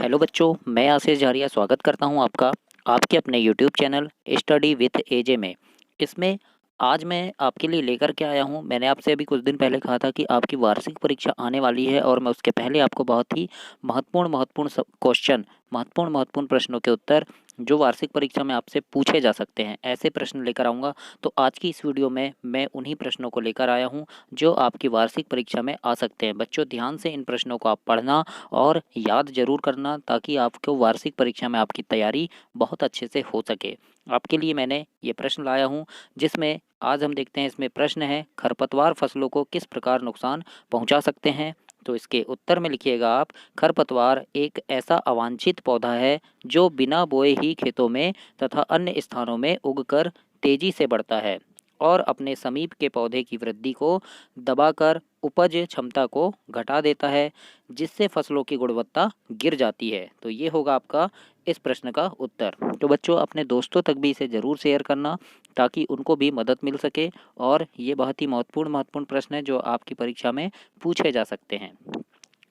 Hello बच्चों, मैं आशीष झारिया स्वागत करता हूं आपका आपके अपने यूट्यूब चैनल स्टडी विथ एजे में। इसमें आज मैं आपके लिए लेकर के आया हूं। मैंने आपसे अभी कुछ दिन पहले कहा था कि आपकी वार्षिक परीक्षा आने वाली है और मैं उसके पहले आपको बहुत ही महत्वपूर्ण क्वेश्चन, महत्वपूर्ण प्रश्नों के उत्तर जो वार्षिक परीक्षा में आपसे पूछे जा सकते हैं, ऐसे प्रश्न लेकर आऊँगा। तो आज की इस वीडियो में मैं उन्हीं प्रश्नों को लेकर आया हूँ जो आपकी वार्षिक परीक्षा में आ सकते हैं। बच्चों, ध्यान से इन प्रश्नों को आप पढ़ना और याद ज़रूर करना ताकि आपको वार्षिक परीक्षा में आपकी तैयारी बहुत अच्छे से हो सके। आपके लिए मैंने ये प्रश्न लाया हूँ, जिसमें आज हम देखते हैं। इसमें प्रश्न है, खरपतवार फसलों को किस प्रकार नुकसान पहुँचा सकते हैं। तो इसके उत्तर में लिखिएगा आप, खरपतवार एक ऐसा अवांछित पौधा है जो बिना बोए ही खेतों में तथा अन्य स्थानों में उगकर तेजी से बढ़ता है और अपने समीप के पौधे की वृद्धि को दबाकर उपज क्षमता को घटा देता है, जिससे फसलों की गुणवत्ता गिर जाती है। तो ये होगा आपका इस प्रश्न का उत्तर। तो बच्चों, अपने दोस्तों तक भी इसे ज़रूर शेयर करना ताकि उनको भी मदद मिल सके। और ये बहुत ही महत्वपूर्ण प्रश्न है जो आपकी परीक्षा में पूछे जा सकते हैं।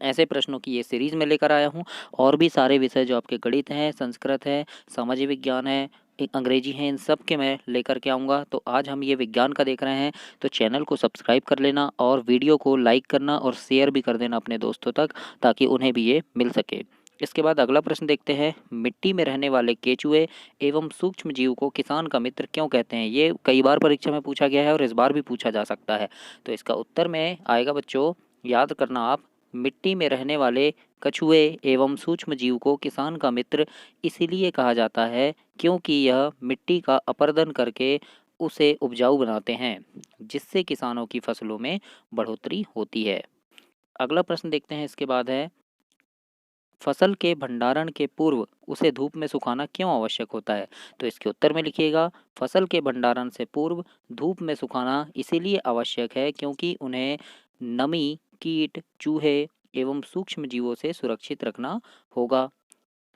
ऐसे प्रश्नों की ये सीरीज़ में लेकर आया हूँ। और भी सारे विषय जो आपके गणित हैं, संस्कृत है, सामाजिक विज्ञान है, अंग्रेजी है, इन सब के मैं लेकर के आऊँगा। तो आज हम ये विज्ञान का देख रहे हैं, तो चैनल को सब्सक्राइब कर लेना और वीडियो को लाइक करना और शेयर भी कर देना अपने दोस्तों तक ताकि उन्हें भी ये मिल सके। इसके बाद अगला प्रश्न देखते हैं, मिट्टी में रहने वाले केचुए एवं सूक्ष्म जीव को किसान का मित्र क्यों कहते हैं। ये कई बार परीक्षा में पूछा गया है और इस बार भी पूछा जा सकता है। तो इसका उत्तर में आएगा बच्चों, याद करना आप, मिट्टी में रहने वाले कछुए एवं सूक्ष्म जीव को किसान का मित्र इसीलिए कहा जाता है क्योंकि यह मिट्टी का अपरदन करके उसे उपजाऊ बनाते हैं, जिससे किसानों की फसलों में बढ़ोतरी होती है। अगला प्रश्न देखते हैं। इसके बाद है, फसल के भंडारण के पूर्व उसे धूप में सुखाना क्यों आवश्यक होता है। तो इसके उत्तर में लिखिएगा, फसल के भंडारण से पूर्व धूप में सुखाना इसीलिए आवश्यक है क्योंकि उन्हें नमी, कीट, चूहे एवं सूक्ष्म जीवों से सुरक्षित रखना होगा,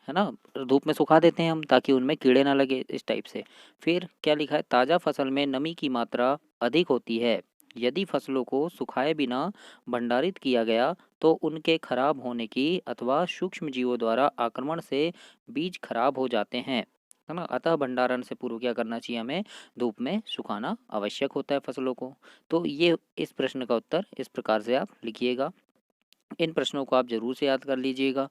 है ना। धूप में सुखा देते हैं हम ताकि उनमें कीड़े ना लगे, इस टाइप से। फिर क्या लिखा है, ताज़ा फसल में नमी की मात्रा अधिक होती है। यदि फसलों को सुखाए बिना भंडारित किया गया तो उनके खराब होने की अथवा सूक्ष्म जीवों द्वारा आक्रमण से बीज खराब हो जाते हैं, है ना। अतः भंडारण से पूर्व क्या करना चाहिए, हमें धूप में सुखाना आवश्यक होता है फसलों को। तो ये इस प्रश्न का उत्तर इस प्रकार से आप लिखिएगा। इन प्रश्नों को आप जरूर से याद कर लीजिएगा।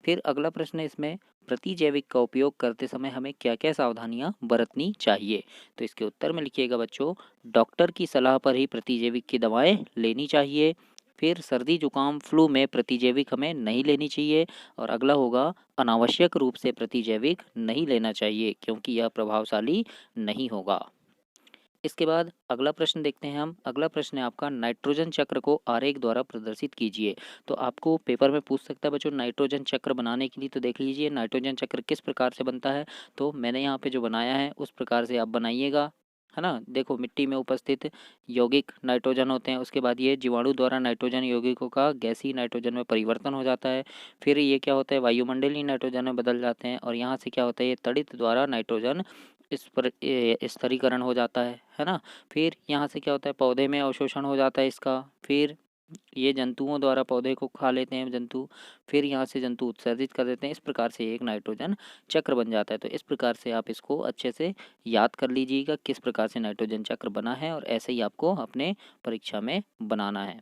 फिर अगला प्रश्न है इसमें, प्रतिजैविक का उपयोग करते समय हमें क्या क्या सावधानियां बरतनी चाहिए। तो इसके उत्तर में लिखिएगा बच्चों, डॉक्टर की सलाह पर ही प्रतिजैविक की दवाएं लेनी चाहिए। फिर सर्दी जुकाम फ्लू में प्रतिजैविक हमें नहीं लेनी चाहिए। और अगला होगा, अनावश्यक रूप से प्रतिजैविक नहीं लेना चाहिए क्योंकि यह प्रभावशाली नहीं होगा। इसके बाद अगला प्रश्न देखते हैं हम। अगला प्रश्न है आपका, नाइट्रोजन चक्र को आरेख द्वारा प्रदर्शित कीजिए। तो आपको पेपर में पूछ सकता है बच्चों, नाइट्रोजन चक्र बनाने के लिए तो देख लीजिए नाइट्रोजन चक्र किस प्रकार से बनता है। तो मैंने यहाँ पे जो बनाया है उस प्रकार से आप बनाइएगा, है ना। देखो, मिट्टी में उपस्थित यौगिक नाइट्रोजन होते हैं, उसके बाद ये जीवाणु द्वारा नाइट्रोजन यौगिकों का गैसीय नाइट्रोजन में परिवर्तन हो जाता है। फिर ये क्या होता है, वायुमंडलीय नाइट्रोजन में बदल जाते हैं और यहाँ से क्या होता है, ये तड़ित द्वारा नाइट्रोजन इस पर स्तरीकरण हो जाता है ना। फिर यहाँ से क्या होता है, पौधे में अवशोषण हो जाता है इसका। फिर ये जंतुओं द्वारा पौधे को खा लेते हैं जंतु। फिर यहाँ से जंतु उत्सर्जित कर देते हैं। इस प्रकार से एक नाइट्रोजन चक्र बन जाता है। तो इस प्रकार से आप इसको अच्छे से याद कर लीजिएगा किस प्रकार से नाइट्रोजन चक्र बना है, और ऐसे ही आपको अपने परीक्षा में बनाना है।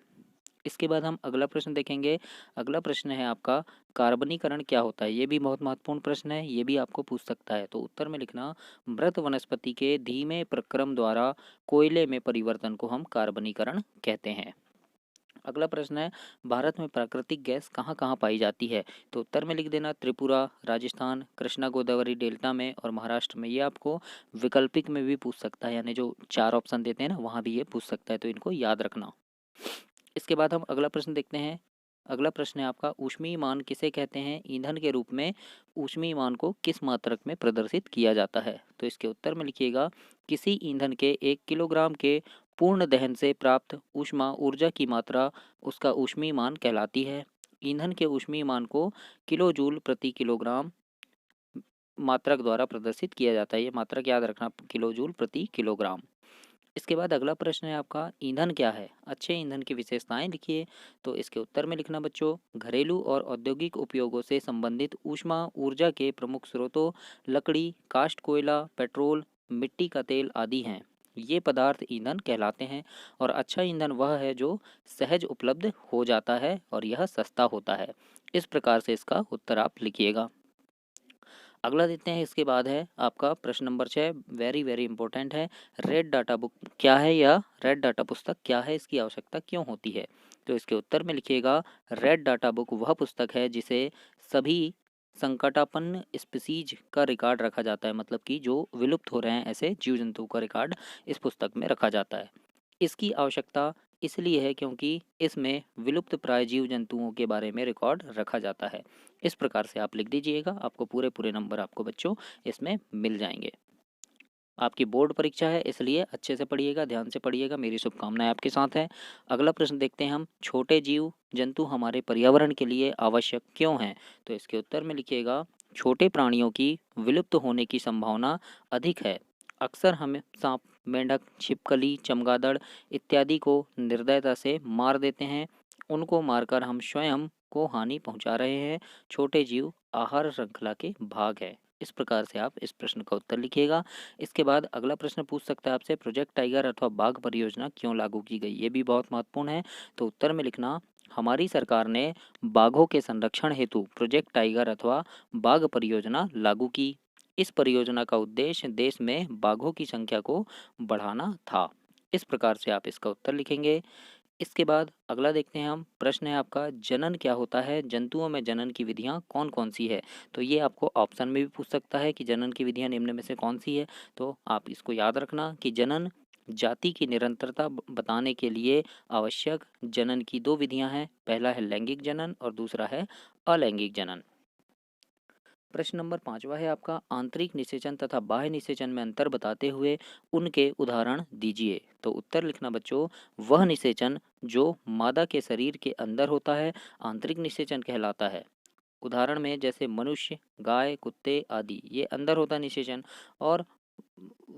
इसके बाद हम अगला प्रश्न देखेंगे। अगला प्रश्न है आपका, कार्बनीकरण क्या होता है। ये भी बहुत महत्वपूर्ण प्रश्न है, ये भी आपको पूछ सकता है। तो उत्तर में लिखना, मृत वनस्पति के धीमे प्रक्रम द्वारा कोयले में परिवर्तन को हम कार्बनीकरण कहते हैं। अगला प्रश्न है, भारत में प्राकृतिक गैस कहाँ कहाँ पाई जाती है। तो उत्तर में लिख देना, त्रिपुरा, राजस्थान, कृष्णा गोदावरी डेल्टा में और महाराष्ट्र में। ये आपको वैकल्पिक में भी पूछ सकता है, यानी जो 4 ऑप्शन देते हैं ना, वहाँ भी ये पूछ सकता है, तो इनको याद रखना। इसके बाद हम अगला प्रश्न देखते हैं। अगला प्रश्न है आपका, ऊष्मीय मान किसे कहते हैं। ईंधन के रूप में ऊष्मीय मान को किस मात्रक में प्रदर्शित किया जाता है। तो इसके उत्तर में लिखिएगा, किसी ईंधन के 1 किलोग्राम के पूर्ण दहन से प्राप्त ऊष्मा ऊर्जा की मात्रा उसका ऊष्मीय मान कहलाती है। ईंधन के ऊष्मीय मान को किलो जूल प्रति किलोग्राम मात्रक द्वारा प्रदर्शित किया जाता है। ये मात्रक याद रखना, किलो जूल प्रति किलोग्राम। इसके बाद अगला प्रश्न है आपका, ईंधन क्या है? अच्छे ईंधन की विशेषताएं लिखिए। तो इसके उत्तर में लिखना बच्चों, घरेलू और औद्योगिक उपयोगों से संबंधित ऊष्मा ऊर्जा के प्रमुख स्रोतों लकड़ी, काष्ठ कोयला, पेट्रोल, मिट्टी का तेल आदि हैं। ये पदार्थ ईंधन कहलाते हैं। और अच्छा ईंधन वह है जो सहज उपलब्ध हो जाता है और यह सस्ता होता है। इस प्रकार से इसका उत्तर आप लिखिएगा। अगला देखते हैं, इसके बाद है आपका प्रश्न नंबर 6, वेरी वेरी इंपॉर्टेंट है। रेड डाटा बुक क्या है या रेड डाटा पुस्तक क्या है, इसकी आवश्यकता क्यों होती है? तो इसके उत्तर में लिखिएगा, रेड डाटा बुक वह पुस्तक है जिसे सभी संकटापन्न स्पीसीज का रिकॉर्ड रखा जाता है, मतलब कि जो विलुप्त हो रहे हैं ऐसे जीव जंतु का रिकॉर्ड इस पुस्तक में रखा जाता है। इसकी आवश्यकता इसलिए है क्योंकि इसमें विलुप्त प्राय जीव जंतुओं के बारे में रिकॉर्ड रखा जाता है। इस प्रकार से आप लिख दीजिएगा, आपको पूरे पूरे नंबर आपको बच्चों इसमें मिल जाएंगे। आपकी बोर्ड परीक्षा है इसलिए अच्छे से पढ़िएगा, ध्यान से पढ़िएगा, मेरी शुभकामनाएं आपके साथ हैं। अगला प्रश्न देखते हैं हम, छोटे जीव जंतु हमारे पर्यावरण के लिए आवश्यक क्यों हैं? तो इसके उत्तर में लिखिएगा, छोटे प्राणियों की विलुप्त होने की संभावना अधिक है। अक्सर हमें सांप, मेंढक, छिपकली, चमगादड़ इत्यादि को निर्दयता से मार देते हैं। उनको मारकर हम स्वयं को हानि पहुंचा रहे हैं। छोटे जीव आहार श्रृंखला के भाग है। इस प्रकार से आप इस प्रश्न का उत्तर लिखिएगा। इसके बाद अगला प्रश्न पूछ सकता है आपसे, प्रोजेक्ट टाइगर अथवा बाघ परियोजना क्यों लागू की गई? ये भी बहुत महत्वपूर्ण है। तो उत्तर में लिखना, हमारी सरकार ने बाघों के संरक्षण हेतु प्रोजेक्ट टाइगर अथवा बाघ परियोजना लागू की। इस परियोजना का उद्देश्य देश में बाघों की संख्या को बढ़ाना था। इस प्रकार से आप इसका उत्तर लिखेंगे। इसके बाद अगला देखते हैं हम, प्रश्न है आपका, जनन क्या होता है? जंतुओं में जनन की विधियां कौन कौन सी है? तो ये आपको ऑप्शन में भी पूछ सकता है कि जनन की विधियां निम्न में से कौन सी है। तो आप इसको याद रखना कि जनन जाति की निरंतरता बताने के लिए आवश्यक जनन की दो विधियां हैं। पहला है लैंगिक जनन और दूसरा है अलैंगिक जनन। प्रश्न नंबर 5वां है आपका, आंतरिक निषेचन तथा बाह्य निषेचन में अंतर बताते हुए उनके उदाहरण दीजिए। तो उत्तर लिखना बच्चों, वह निषेचन जो मादा के शरीर के अंदर होता है आंतरिक निषेचन कहलाता है। उदाहरण में जैसे मनुष्य, गाय, कुत्ते आदि, ये अंदर होता है निषेचन। और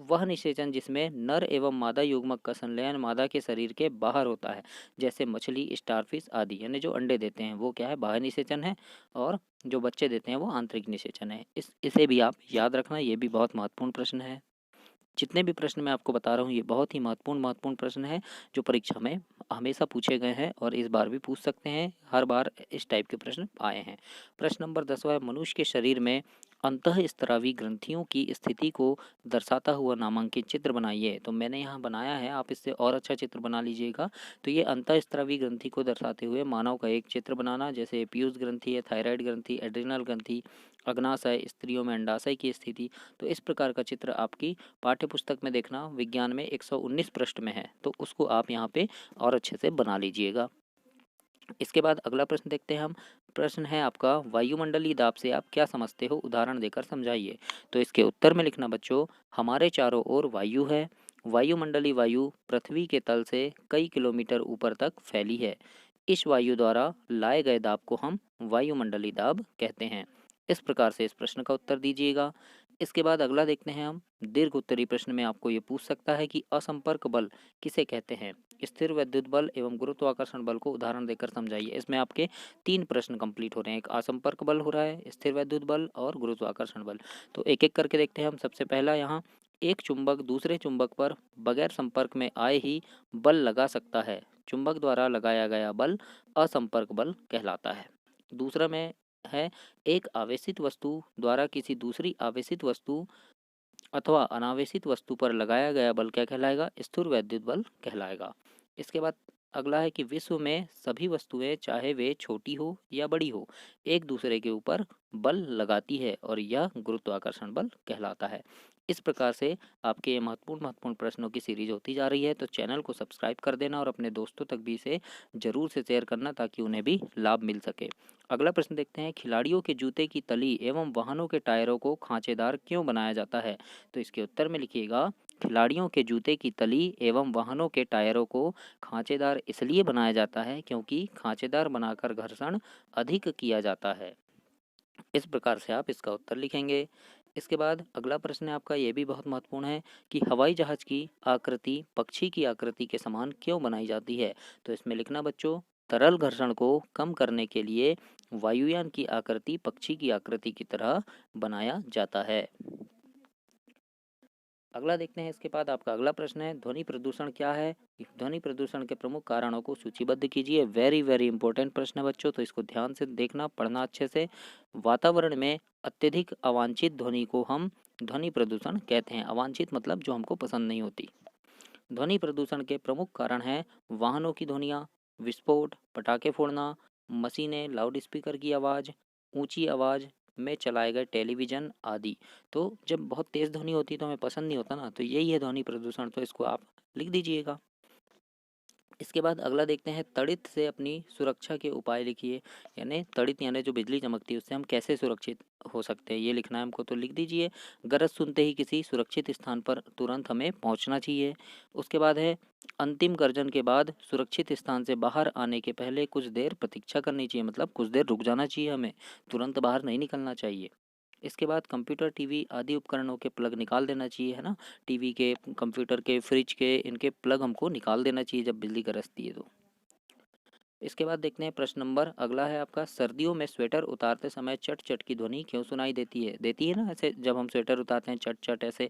वह निषेचन जिसमें नर एवं मादा युग्मक का संलयन मादा के शरीर के बाहर होता है, जैसे मछली, स्टारफिश आदि, यानी जो अंडे देते हैं वो क्या है, बाह्य निषेचन है। और जो बच्चे देते हैं वो आंतरिक निषेचन है। इसे भी आप याद रखना, ये भी बहुत महत्वपूर्ण प्रश्न है। जितने भी प्रश्न मैं आपको बता रहा हूँ ये बहुत ही महत्वपूर्ण महत्वपूर्ण प्रश्न है जो परीक्षा में हमेशा पूछे गए हैं और इस बार भी पूछ सकते हैं। हर बार इस टाइप के प्रश्न आए हैं। प्रश्न नंबर 10वां है, मनुष्य के शरीर में अंतःस्त्रावी ग्रंथियों की स्थिति को दर्शाता हुआ नामांकित चित्र बनाइए। तो मैंने यहाँ बनाया है, आप इससे और अच्छा चित्र बना लीजिएगा। तो ये अंतःस्त्रावी ग्रंथि को दर्शाते हुए मानव का एक चित्र बनाना, जैसे पीयूष ग्रंथि है, थायराइड ग्रंथि, एड्रिनल ग्रंथि, अग्नाशय, स्त्रियों में अंडाशय की स्थिति। तो इस प्रकार का चित्र आपकी पाठ्य पुस्तक में देखना, विज्ञान में 119 पृष्ठ में है, तो उसको आप यहाँ पे और अच्छे से बना लीजिएगा। इसके बाद अगला प्रश्न देखते हैं हम। प्रश्न है आपका, वायुमंडलीय दाब से आप क्या समझते हो? उदाहरण देकर समझाइए। तो इसके उत्तर में लिखना बच्चों, हमारे चारों ओर वायु है। वायुमंडलीय वायु पृथ्वी के तल से कई किलोमीटर ऊपर तक फैली है। इस वायु द्वारा लाए गए दाब को हम वायुमंडलीय दाब कहते हैं। इस प्रकार से इस प्रश्न का उत्तर दीजिएगा। इसके बाद अगला देखते हैं हम। दीर्घ उत्तरी प्रश्न में आपको ये पूछ सकता है कि असंपर्क बल किसे कहते हैं? स्थिर वैद्युत बल एवं गुरुत्वाकर्षण बल को उदाहरण देकर समझाइए। इसमें आपके 3 प्रश्न कंप्लीट हो रहे हैं, एक असंपर्क बल हो रहा है, स्थिर वैद्युत बल और गुरुत्वाकर्षण बल। तो एक एक करके देखते हैं हम। सबसे पहला यहाँ, एक चुंबक दूसरे चुंबक पर बगैर संपर्क में आए ही बल लगा सकता है। चुंबक द्वारा लगाया गया बल असंपर्क बल कहलाता है। दूसरा में है, एक आवेशित वस्तु द्वारा किसी दूसरी आवेशित वस्तु अथवा अनावेशित वस्तु पर लगाया गया बल क्या कहलाएगा? स्थिर वैद्युत बल कहलाएगा। इसके बाद अगला है कि विश्व में सभी वस्तुएं चाहे वे छोटी हो या बड़ी हो एक दूसरे के ऊपर बल लगाती है और यह गुरुत्वाकर्षण बल कहलाता है। इस प्रकार से आपके ये महत्वपूर्ण महत्वपूर्ण प्रश्नों की सीरीज होती जा रही है। तो चैनल को सब्सक्राइब कर देना और अपने दोस्तों तक भी इसे जरूर से शेयर करना ताकि उन्हें भी लाभ मिल सके। अगला प्रश्न देखते हैं, खिलाड़ियों के जूते की तली एवं वाहनों के टायरों को खांचेदार क्यों बनाया जाता है? तो इसके उत्तर में लिखिएगा, खिलाड़ियों के जूते की तली एवं वाहनों के टायरों को खांचेदार इसलिए बनाया जाता है क्योंकि खांचेदार बनाकर घर्षण अधिक किया जाता है। इस प्रकार से आप इसका उत्तर लिखेंगे। इसके बाद अगला प्रश्न है आपका, ये भी बहुत महत्वपूर्ण है कि हवाई जहाज की आकृति पक्षी की आकृति के समान क्यों बनाई जाती है। तो इसमें लिखना बच्चों, तरल घर्षण को कम करने के लिए वायुयान की आकृति पक्षी की आकृति की तरह बनाया जाता है। अगला देखते हैं, इसके बाद आपका अगला प्रश्न है, ध्वनि प्रदूषण क्या है। ध्वनि प्रदूषण के प्रमुख कारणों को सूचीबद्ध कीजिए। वेरी वेरी इंपॉर्टेंट प्रश्न है बच्चों, तो इसको ध्यान से देखना, पढ़ना अच्छे से। वातावरण में अत्यधिक अवांछित ध्वनि को हम ध्वनि प्रदूषण कहते हैं। अवांछित मतलब जो हमको पसंद नहीं होती। ध्वनि प्रदूषण के प्रमुख कारण हैं वाहनों की ध्वनियाँ, विस्फोट, पटाखे फोड़ना, मशीनें, लाउड स्पीकर की आवाज़, ऊंची आवाज़ में चलाए गए टेलीविज़न आदि। तो जब बहुत तेज़ ध्वनि होती है तो हमें पसंद नहीं होता ना, तो यही है ध्वनि प्रदूषण, तो इसको आप लिख दीजिएगा। इसके बाद अगला देखते हैं, तड़ित से अपनी सुरक्षा के उपाय लिखिए। यानी तड़ित यानी जो बिजली चमकती है उससे हम कैसे सुरक्षित हो सकते हैं, ये लिखना है हमको, तो लिख दीजिए। गरज सुनते ही किसी सुरक्षित स्थान पर तुरंत हमें पहुंचना चाहिए। उसके बाद है, अंतिम गर्जन के बाद सुरक्षित स्थान से बाहर आने के पहले कुछ देर प्रतीक्षा करनी चाहिए, मतलब कुछ देर रुक जाना चाहिए, हमें तुरंत बाहर नहीं निकलना चाहिए। इसके बाद कंप्यूटर, टीवी आदि उपकरणों के प्लग निकाल देना चाहिए, है ना। टीवी के, कंप्यूटर के, फ्रिज के, इनके प्लग हमको निकाल देना चाहिए जब बिजली गरजती है तो। इसके बाद देखते हैं प्रश्न नंबर अगला है आपका, सर्दियों में स्वेटर उतारते समय चट चट की ध्वनि क्यों सुनाई देती है ना, ऐसे जब हम स्वेटर उतारते हैं चट चट ऐसे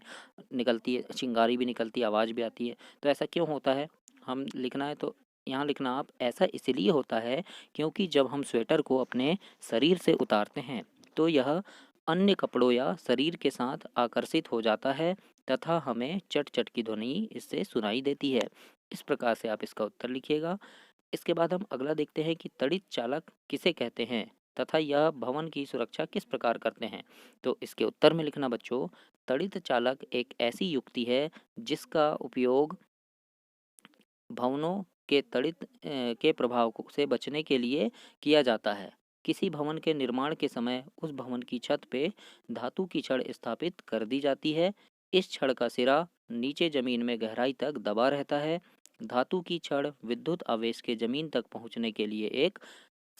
निकलती है, चिंगारी भी निकलती है, आवाज़ भी आती है। तो ऐसा क्यों होता है, हम लिखना है, तो यहाँ लिखना आप, ऐसा इसलिए होता है क्योंकि जब हम स्वेटर को अपने शरीर से उतारते हैं तो यह अन्य कपड़ों या शरीर के साथ आकर्षित हो जाता है तथा हमें चट चट की ध्वनि इससे सुनाई देती है। इस प्रकार से आप इसका उत्तर लिखिएगा। इसके बाद हम अगला देखते हैं कि तड़ित चालक किसे कहते हैं तथा यह भवन की सुरक्षा किस प्रकार करते हैं। तो इसके उत्तर में लिखना बच्चों, तड़ित चालक एक ऐसी युक्ति है जिसका उपयोग भवनों के तड़ित के प्रभाव से बचने के लिए किया जाता है। किसी भवन के निर्माण के समय उस भवन की छत पे धातु की छड़ स्थापित कर दी जाती है। इस छड़ का सिरा नीचे जमीन में गहराई तक दबा रहता है। धातु की छड़ विद्युत आवेश के जमीन तक पहुंचने के लिए एक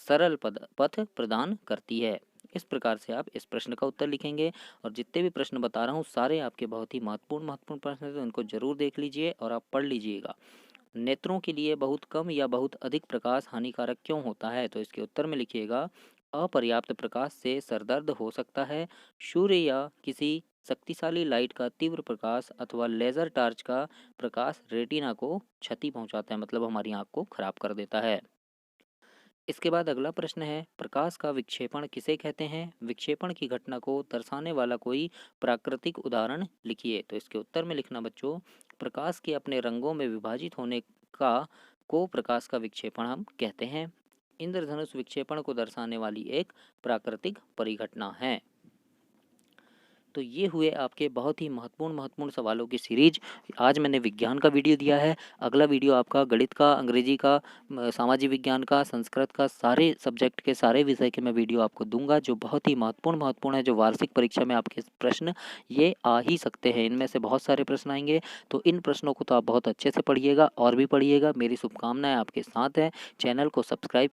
सरल पथ प्रदान करती है। इस प्रकार से आप इस प्रश्न का उत्तर लिखेंगे। और जितने भी प्रश्न बता रहा हूँ सारे आपके बहुत ही महत्वपूर्ण प्रश्न हैं, तो इनको जरूर देख लीजिए और आप पढ़ लीजिएगा। नेत्रों के लिए बहुत कम या बहुत अधिक प्रकाश हानिकारक क्यों होता है। तो इसके उत्तर में लिखिएगा, अपर्याप्त प्रकाश से सरदर्द हो सकता है। सूर्य या किसी शक्तिशाली लाइट का तीव्र प्रकाश अथवा लेजर टार्च का प्रकाश रेटिना को क्षति पहुंचाता है, मतलब हमारी आंख को खराब कर देता है। इसके बाद अगला प्रश्न है, प्रकाश का विक्षेपण किसे कहते हैं। विक्षेपण की घटना को दर्शाने वाला कोई प्राकृतिक उदाहरण लिखिए। तो इसके उत्तर में लिखना बच्चों, प्रकाश के अपने रंगों में विभाजित होने का को प्रकाश का विक्षेपण हम कहते हैं। इंद्रधनुष विक्षेपण को दर्शाने वाली एक प्राकृतिक परिघटना है। तो ये हुए आपके बहुत ही महत्वपूर्ण सवालों की सीरीज। आज मैंने विज्ञान का वीडियो दिया है, अगला वीडियो आपका गणित का, अंग्रेजी का, सामाजिक विज्ञान का, संस्कृत का, सारे सब्जेक्ट के सारे विषय के मैं वीडियो आपको दूंगा जो बहुत ही महत्वपूर्ण है, जो वार्षिक परीक्षा में आपके प्रश्न ये आ ही सकते हैं। इनमें से बहुत सारे प्रश्न आएंगे, तो इन प्रश्नों को तो आप बहुत अच्छे से पढ़िएगा और भी पढ़िएगा। मेरी शुभकामनाएं आपके साथ हैं। चैनल को सब्सक्राइब